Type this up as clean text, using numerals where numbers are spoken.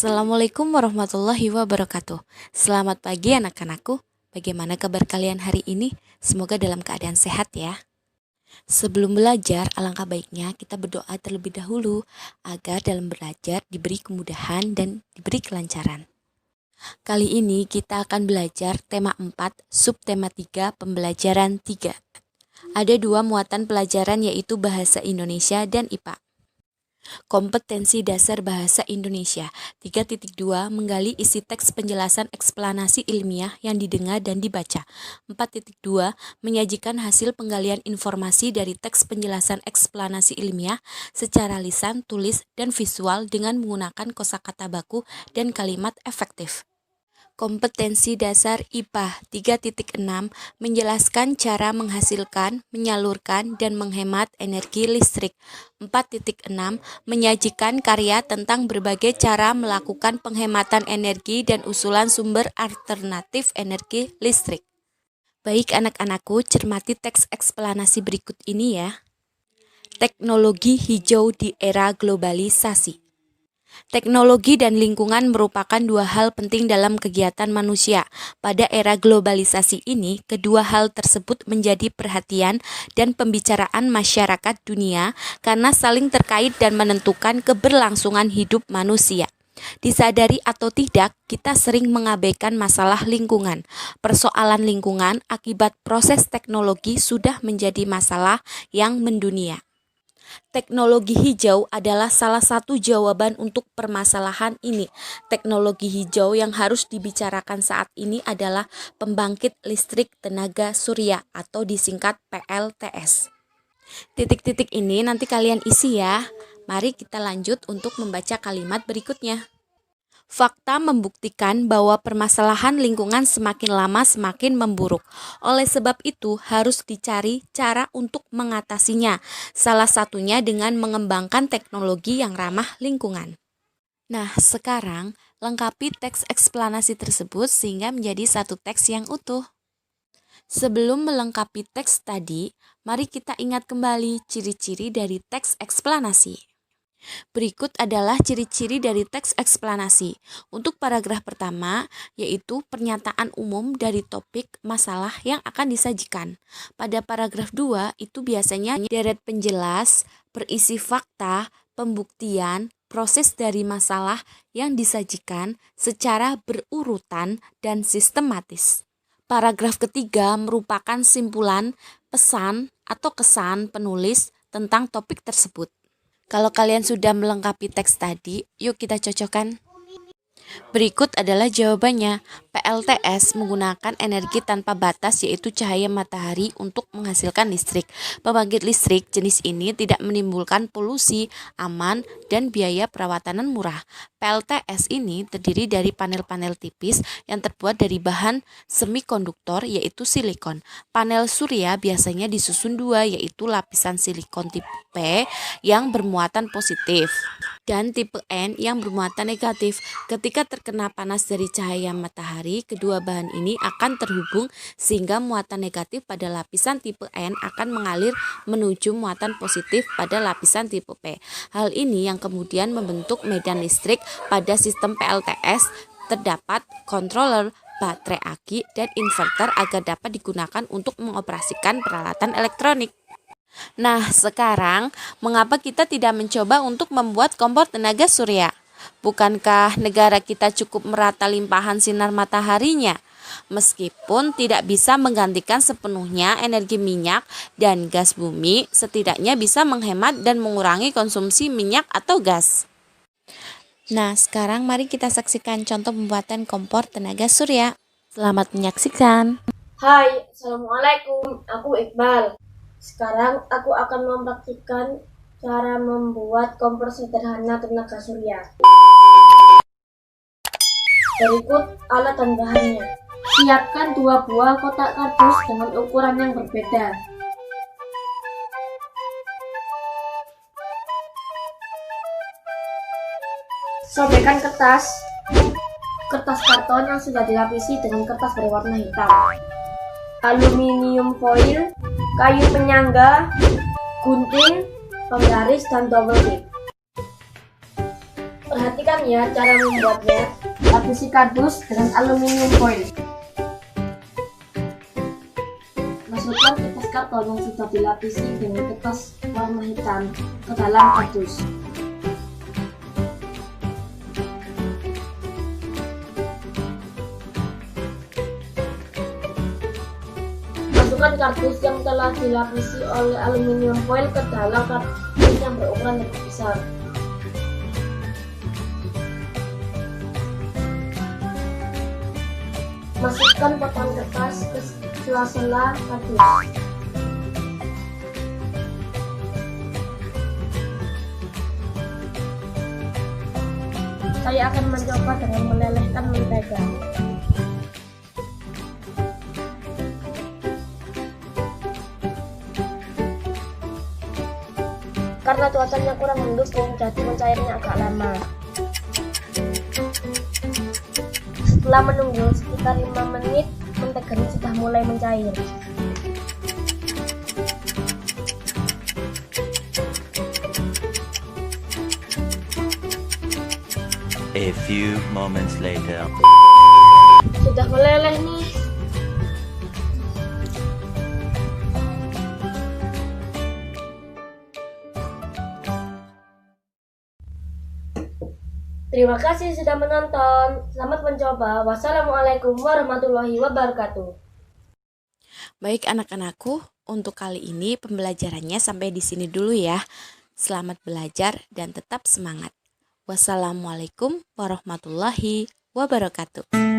Assalamualaikum warahmatullahi wabarakatuh. Selamat pagi anak-anakku. Bagaimana kabar kalian hari ini? Semoga dalam keadaan sehat ya. Sebelum belajar, alangkah baiknya kita berdoa terlebih dahulu agar dalam belajar diberi kemudahan dan diberi kelancaran. Kali ini kita akan belajar tema 4, subtema 3, pembelajaran 3. Ada 2 muatan pelajaran yaitu Bahasa Indonesia dan IPA. Kompetensi dasar bahasa Indonesia 3.2 menggali isi teks penjelasan eksplanasi ilmiah yang didengar dan dibaca. 4.2 menyajikan hasil penggalian informasi dari teks penjelasan eksplanasi ilmiah secara lisan, tulis, dan visual dengan menggunakan kosakata baku dan kalimat efektif. Kompetensi dasar IPA 3.6 menjelaskan cara menghasilkan, menyalurkan, dan menghemat energi listrik. 4.6 menyajikan karya tentang berbagai cara melakukan penghematan energi dan usulan sumber alternatif energi listrik. Baik anak-anakku, cermati teks eksplanasi berikut ini ya. Teknologi hijau di era globalisasi. Teknologi dan lingkungan merupakan 2 hal penting dalam kegiatan manusia. Pada era globalisasi ini, kedua hal tersebut menjadi perhatian dan pembicaraan masyarakat dunia karena saling terkait dan menentukan keberlangsungan hidup manusia. Disadari atau tidak, kita sering mengabaikan masalah lingkungan. Persoalan lingkungan akibat proses teknologi sudah menjadi masalah yang mendunia. Teknologi hijau adalah salah satu jawaban untuk permasalahan ini. Teknologi hijau yang harus dibicarakan saat ini adalah pembangkit listrik tenaga surya atau disingkat PLTS. Titik-titik ini nanti kalian isi ya. Mari kita lanjut untuk membaca kalimat berikutnya. Fakta membuktikan bahwa permasalahan lingkungan semakin lama semakin memburuk. Oleh sebab itu, harus dicari cara untuk mengatasinya. Salah satunya dengan mengembangkan teknologi yang ramah lingkungan. Nah, sekarang lengkapi teks eksplanasi tersebut sehingga menjadi satu teks yang utuh. Sebelum melengkapi teks tadi, mari kita ingat kembali ciri-ciri dari teks eksplanasi. Berikut adalah ciri-ciri dari teks eksplanasi. Untuk paragraf pertama, yaitu pernyataan umum dari topik masalah yang akan disajikan. Pada paragraf 2, itu biasanya deret penjelas, berisi fakta, pembuktian, proses dari masalah yang disajikan secara berurutan dan sistematis. Paragraf ketiga merupakan simpulan, pesan, atau kesan penulis tentang topik tersebut. Kalau kalian sudah melengkapi teks tadi, yuk kita cocokkan. Berikut adalah jawabannya. PLTS menggunakan energi tanpa batas yaitu cahaya matahari untuk menghasilkan listrik. Pembangkit listrik jenis ini tidak menimbulkan polusi, aman, dan biaya perawatan murah. PLTS ini terdiri dari panel-panel tipis yang terbuat dari bahan semikonduktor yaitu silikon. Panel surya biasanya disusun 2 yaitu lapisan silikon tipe P yang bermuatan positif dan tipe N yang bermuatan negatif. Ketika terkena panas dari cahaya matahari, kedua bahan ini akan terhubung sehingga muatan negatif pada lapisan tipe N akan mengalir menuju muatan positif pada lapisan tipe P. Hal ini yang kemudian membentuk medan listrik. Pada sistem PLTS terdapat controller, baterai aki, dan inverter agar dapat digunakan untuk mengoperasikan peralatan elektronik. Nah, sekarang mengapa kita tidak mencoba untuk membuat kompor tenaga surya? Bukankah negara kita cukup merata limpahan sinar mataharinya? Meskipun tidak bisa menggantikan sepenuhnya energi minyak dan gas bumi, setidaknya bisa menghemat dan mengurangi konsumsi minyak atau gas. Nah, sekarang mari kita saksikan contoh pembuatan kompor tenaga surya. Selamat menyaksikan. Hai, Assalamualaikum. Aku Iqbal. Sekarang aku akan mempraktikkan cara membuat kompor sederhana tenaga surya. Berikut alat dan bahannya. Siapkan 2 buah kotak kardus dengan ukuran yang berbeda. Sobekkan kertas karton yang sudah dilapisi dengan kertas berwarna hitam, aluminium foil, kayu penyangga, gunting, penggaris, dan double tip. Perhatikan ya cara membuatnya. Lapisi kardus dengan aluminium foil. Masukkan kertas karton yang sudah dilapisi dengan kertas warna hitam ke dalam kardus. Masukkan kardus yang telah dilapisi oleh aluminium foil ke dalam kardus yang berukuran lebih besar. Masukkan potongan kertas ke sela-sela kardus. Saya akan mencoba dengan melelehkan mentega. Karena cuacanya kurang mendukung, jadi mencairnya agak lama. Setelah menunggu sekitar 5 menit, menteganya sudah mulai mencair. A few moments later. Sudah meleleh nih. Terima kasih sudah menonton. Selamat mencoba. Wassalamualaikum warahmatullahi wabarakatuh. Baik anak-anakku, untuk kali ini pembelajarannya sampai di sini dulu ya. Selamat belajar dan tetap semangat. Wassalamualaikum warahmatullahi wabarakatuh.